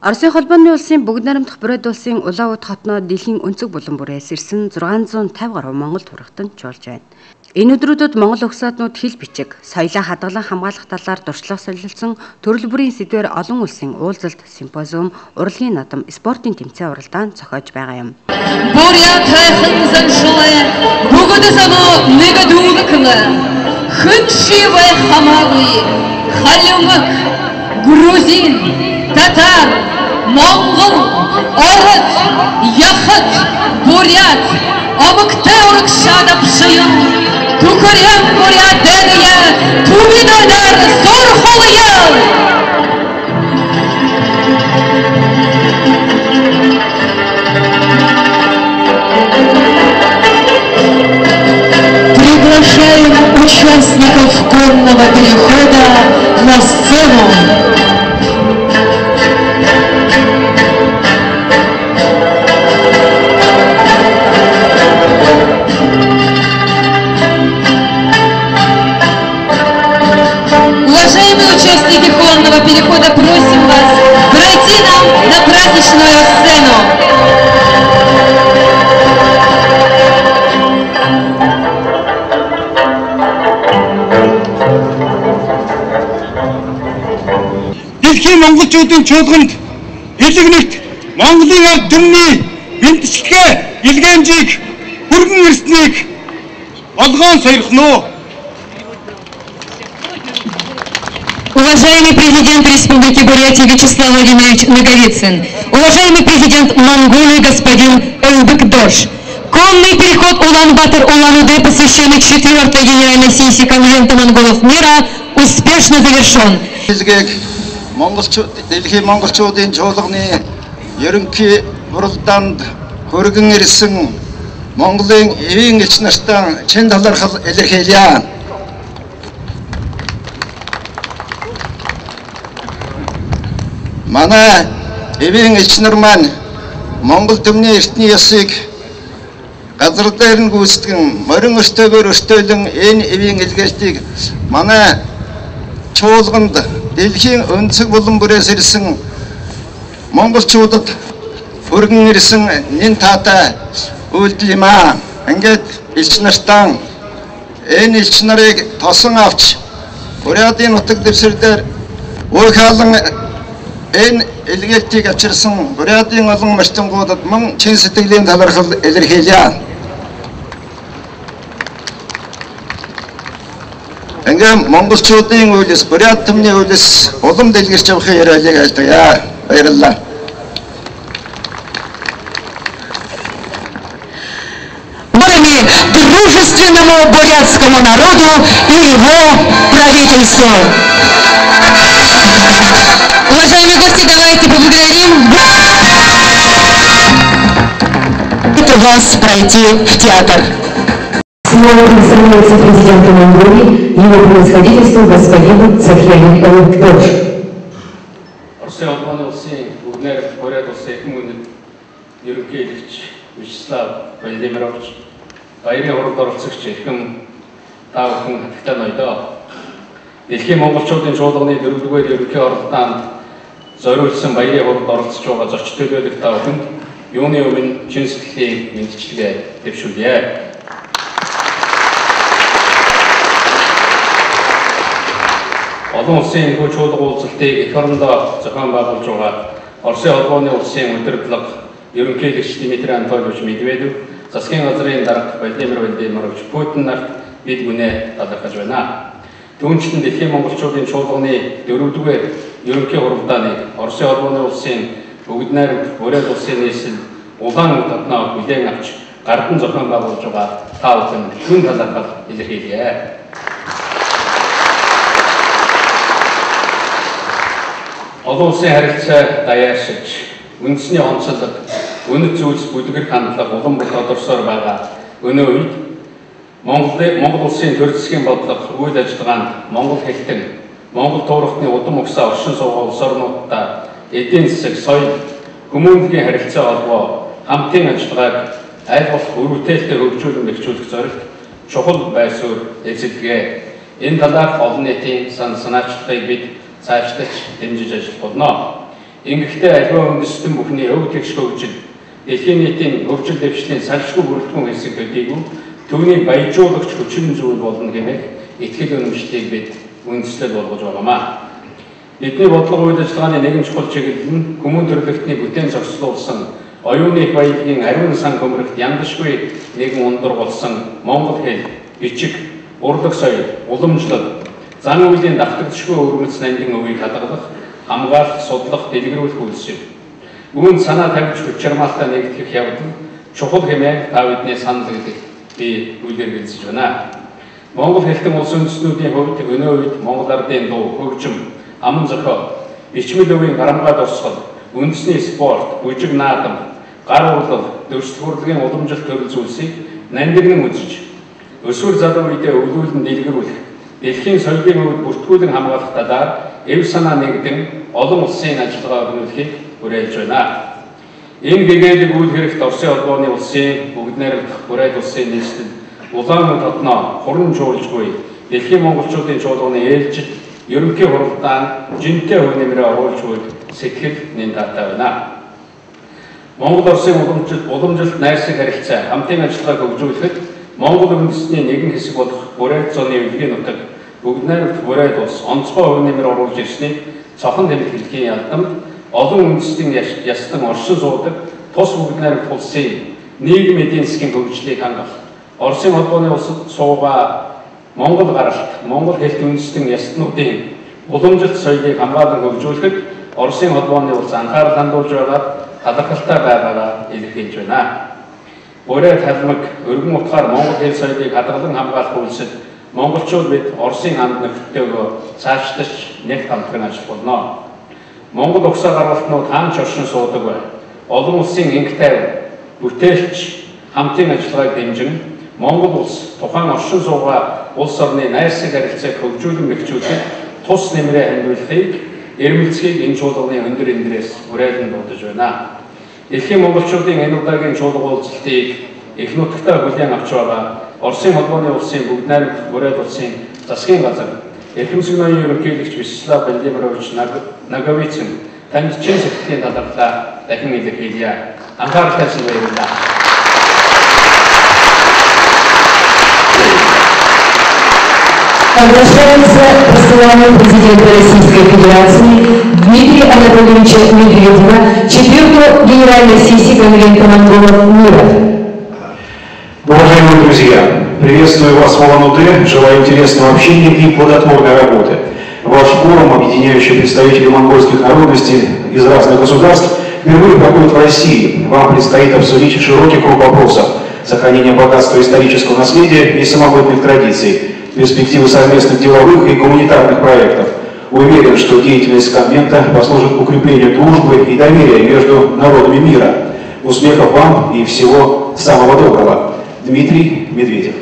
Оросын холбооны улсын бүгд найрамдах Бурайд улсын Улаанбаатар хотноо дэлхийн өнцөг булан бүрээс ирсэн 650 гаруй Монгол турхтан чуулж байна. Энэ өдрүүдэд Монгол угсаатнууд хил бичиг, соёлоо хадгалан хамгаалах талаар дуршлах солилцсон төрөл бүрийн сэдвээр олон улсын уулзалт, симпозиум, урлагийн нодон, спортын тэмцээн уралдаан зохиож байгаа юм. Бурят хайхан заншлаа, бүгдээс амаа нэг дүүгкнэ. Хэншивэ хамаагүй, халимак, грузин, татар, монгол, орос, яхат, бурят, обыктай урагшада пшыйын, түкірем бурят дәние, тумидойдар зор холыйын. Приглашаем участников конного перехода на сцену. Уважаемые участники конного перехода, просим вас пройти нам на праздничную сцену. Дэлхийн монголчуудын чуулганд элэг нэгт Монголын ард түмний бэлтгэлээ илгээмжийг бүрэн ирснийг болгоон сойрхно. Уважаемый президент Республики Бурятия Вячеслав Владимирович Наговицын, уважаемый президент Монголии господин Элбек-Дорж, конный переход Улан-Батор-Улан-Удэ, посвященный 4-й генеральной сессии Конвента монголов мира, успешно завершен. Дэлхийн монголчуудын чуулганы ерөнхий уралдаанд хүргэн ирсэн Монголын эвийн элч нартай чин талархал илэрхийлье. Манай эвийн элч нар маань Монгол төмний эртний ёсыг газар дээр нь гүйцэтгэн морин өртөөгөөр өртөөлөн энэ эвийн илгээлтийг манай чуулганд дэлхийн өнцөг булан бүрээс ирсэн монголчуудад өргөн ирсэн нэн таатай үйлдэл юм аа. Ингээд элч нартаа энэ элч нарыг тосон авч Бурятийн нутаг дэвсгэр уйхаалан энэ илгээлтийг авчирсан Бурятийн олон мартингуудад мөн чин сэтгэлийн талархал илэрхийлье. Ингээд монголчуудын үйлс, Бурят төмний үйлс улам дэлгэрч явахын яриалыг айлтгая. Баярлалаа. Дружественному бурятскому народу и его правительству. Уважаемые гости, давайте поблагодарим вас пройти в театр. Слово представляется президенту Монголии, его превосходительству господину Цахиане Элбек-Дорж. Оросын холбооны улсын бүгд найрамдах Бурайд улсын эхмүн ерөнхий элч Вячеслав Владимирович, баярын хуралд оролцогч эрхэм та бүхэн хатагтай ноёдоо. Дэлхийн монголчуудын чуулганы 4-р ерөнхий оролдоонд зориулсан баярын хуралд оролцож байгаа зоч төлөөлөх та бүхэнд юуны өмнө чин сэтгэлийн мэндчилгээ дэвшүүлье. Олон улсын энэхүү чуулга уулзалтыг эх орондоо зохион байгуулж байгаа Оросын холбооны улсын удирдлага ерөнхийлөгч Дмитрий Анатольевич Медведев, засгийн газрын дарга Владимир Владимирович Путин нарт бид гүнээ талархаж байна. Түүнчлэн дэлхийн монголчуудын чуулганы 4-р ерөнхий уралдааныг Оросын холбооны улсын бүгд найрамдах Бурайд улсын нийслэл Улаанбаатар хотноо хүлээн авч гардан зохион байгуулж байгаа та бүхэн хүн талархал илэрхийлье. Олон улсын харилцаа даяаршиж, үндэсний онцлог, үнэт зүйлс бүлгэр хандлага улам бүр тодорсоор байгаа өнөө үед Монгол улсын төр засгийн бодлого үйл ажиллагаанд Монгол хэлтэн, Монгол туурхтны удам угсаа оршин суугаа улс орнуудаа эдийн засаг, соёл, хүмүүнлэгийн харилцаа холбоо, хамтын ажиллагааг аль болох өрөвдөлтөөр хөгжүүлэн бэхжүүлэх зорилт чухал байсуур эзэлгээ. Энэ талаар олон нийтийн санаачлагыг бид цаашлаж дэмжиж ажиллах болно. Ингэхдээ аливаа үндэстэн бүхний өв тэгш хөгжил, дэлхийн нийтийн хөгжил дэвшлийн салшгүй бүрэлдэхүүн хэсэг төдийгүй түүнийг баяжуулагч хүчин зүйл болно гэмээр итгэл үнэмшлийг бид үндэслэл болгож байгаамаа. Бидний бодлого үйл ажиллагааны нэгэн чухал чиглэл нь хүмүүн төрөлхтний бүтээн зохицуулсан оюуны их баялагын ариун сан хөмрөгт яндашгүй нэгэн ундраг болсон монгол хэл, бичиг, урлаг соёл, уламжлал, зан үйлийн давтагдшгүй өвөрмөц нандин өвийг хадгалах, хамгаалах, судлах, дэлгэрүүлэх үйлс юм. Үүнд санаа тавьж хүч чармаалтаа нэгтгэх явдал чухал хэмээн та бидний санал хэлэх би үйлэргэлзэж байна. Монгол хэлтэн улс үндэстнүүдийн хувьд өнөө үед Монгол ардын дуу, хөгжим, аман зохиол, бичмэл өвийн гарамгаа дурсгал, үндэсний спорт, бүжиг наадам, гар урлал, дөрвөлт хурлын уламжлалт төрөл зүйлсийг нандинан үзэж, өсвөр залуу үедээ өвлүүлэн дэлгэрүүлэх, дэлхийн соёлын өвд бүртгүүлэн хамгаалах талаар эв санаа нэгдэн олон улсын ажиллагаа өрнүүлэхийг уриалж байна. Энэ гэгээлэг үйл хэрэгт Оросын холбооны улсын бүгд найрамдах бүрээд улсын нийслэл Улаан хотноо хуран жуулжгүй дэлхийн монголчуудын чуулганы ээлжид ерөнхий хуралдаан жинтэй хөв нэмрээ оруулж буй сэтгэл нэмтаатай байна. Монгол Оросын уламжлалт найрсаг харилцаа хамтын ажиллагааг хөгжүүлэхэд Монгол үндэстний нэгэн хэсэг болох бүрээд зооны өвлийн нутаг бүгд найрамдах бүрээд улс онцгой хөв нэмэр оруулж ирснийг цохон тэмдэглэхийн ялдамд олон үндэстний ястан оршин суудаг тус бүгд найрамдах улсын нийгмийн эдийн засгийн хөгжлийг хангах, Оросын холбооны улсад суугаа Монгол гаралт, Монгол хэлт үндэстэн ястнуудын уламжлалт соёлыг хамгаалан хөгжүүлэхэд Оросын холбооны улс анхаарал хандуулж байгаад талархалтай байгаагаа илэрхийлж байна. Бүрээд халмаг, өргөн утгаар Монгол хэл соёлыг хадгалан хамгаалах үйлсэд монголчууд бид Оросын хамт нөхдөөгөө цаашлаж нэг хамтран ажиллах болно. Монгол угсаа гаргалтнууд хаанч оршин суудаг бай. Олон улсын инх тайван, бүтээлч хамтын ажиллагааг дэмжин Монгол улс тухайн оршин суугаа улс орны найрсаг харилцааг хөгжүүлэн бэхжүүлэхэд тус нэмрээ хандуулахыг эрмэлзэхийг энэ чуулганы өндөр эндрээс уриалан дуудаж байна. Дэлхийн монголчуудын энэ удаагийн чуулга уулзалтыг их нутагтаа хүлээн авч байгаа Оросын холбооны улсын бүгд найрамдах бүрээд улсын засгийн газар Эрхэм ноён ерөнхийлөгч Вячеслав Владимирович Наговицын танд чин сэтгэлийн талархлаа дахин илэрхийлье. Анхаарал тавьсан баярлалаа. Обращается к посланию президента Российской Федерации Дмитрия Анатольевича Медведева, 4-го генеральной сессии Конвента монголов мира. Уважаемые друзья, приветствую вас в Улан-Удэ, желаю интересного общения и плодотворной работы. Ваш форум, объединяющий представителей монгольских народностей из разных государств, впервые проходит в России. Вам предстоит обсудить широкий круг вопросов: сохранение богатства исторического наследия и самобытных традиций, перспективы совместных деловых и гуманитарных проектов. Уверен, что деятельность конвента послужит укреплению дружбы и доверия между народами мира. Успехов вам и всего самого доброго. Дмитрий Медведев.